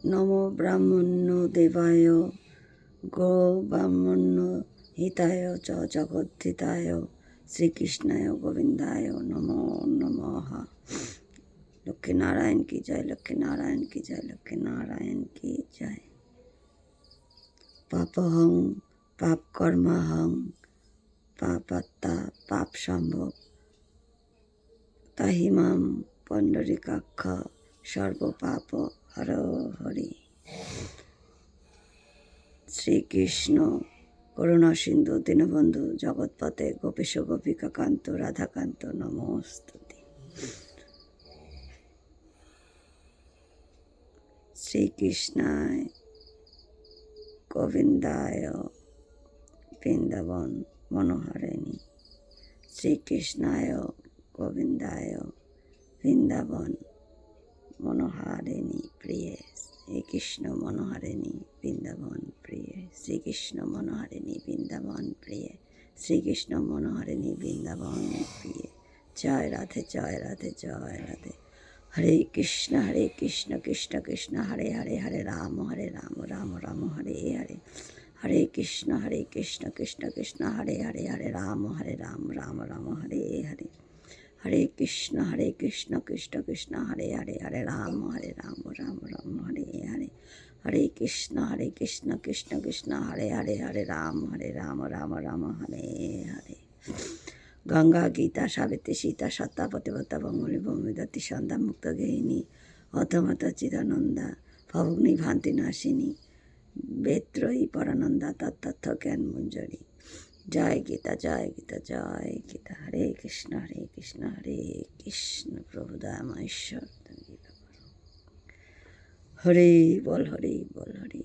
নমো ব্রাহ্মণ্য দেবায় গো ব্রাহ্মণ্য হিতায় চ জগদ্ধিতায় শ্রীকৃষ্ণায় গোবিন্দায় নমো নমঃ। লক্ষ্মী নারায়ণ কি জয়, লক্ষ্মী নারায়ণ কি জয়, লক্ষ্মী নারায়ণ কি জয়। পাপহং পাপ কর্মহং পাপাত্তা পাপ সম্ভব তাহিমাম পণ্ডরিকাক্ষ সর্বপাপ হর হরি। শ্রীকৃষ্ণ করুণা সিন্ধু দীনবন্ধু জগৎপতে গোপীশ গোপিকা কান্ত রাধাকান্ত নমস্তুতে। শ্রীকৃষ্ণায় গোবিন্দায় বৃন্দাবন মনোহারিণী, শ্রীকৃষ্ণায় গোবিন্দায় বৃন্দাবন মনোহারিণী প্রিয়ে, শ্রীকৃষ্ণ মনোহারিণী বৃন্দাবন প্রিয়ে, শ্রীকৃষ্ণ মনোহারিণী বৃন্দাবন প্রিয়ে, শ্রীকৃষ্ণ মনোহারিণী বৃন্দাবন প্রিয়ে। জয় রাধে জয় রাধে জয় রাধে। হরে কৃষ্ণ কৃষ্ণ কৃষ্ণ হরে হরে, হরে রাম রাম রাম হরে হরে, হরে কৃষ্ণ কৃষ্ণ কৃষ্ণ হরে হরে, হরে রাম রাম রাম হরে হরে, হরে কৃষ্ণ কৃষ্ণ কৃষ্ণ হরে হরে, হরে রাম রাম রাম হরে হরে, হরে কৃষ্ণ কৃষ্ণ কৃষ্ণ হরে হরে, হরে রাম রাম রাম হরে হরে। গঙ্গা গীতা সাবিত্রী সীতা সত্তা পতিব্রতা বঙ্গলী ভূমিদত্তি সন্ধ্যা মুক্ত গেহিনী অথমতা চিদানন্দা ভবগ্নি ভান্তি নাশিনী বেত্রয়ী পরানন্দা তত্তথ্য জ্ঞান মঞ্জরি। জয় গীতা জয় গীতা জয় গীতা। হরে কৃষ্ণ হরে কৃষ্ণ প্রভু দয়াময় ঈশ্বর। হরে বল হরে বল হরে।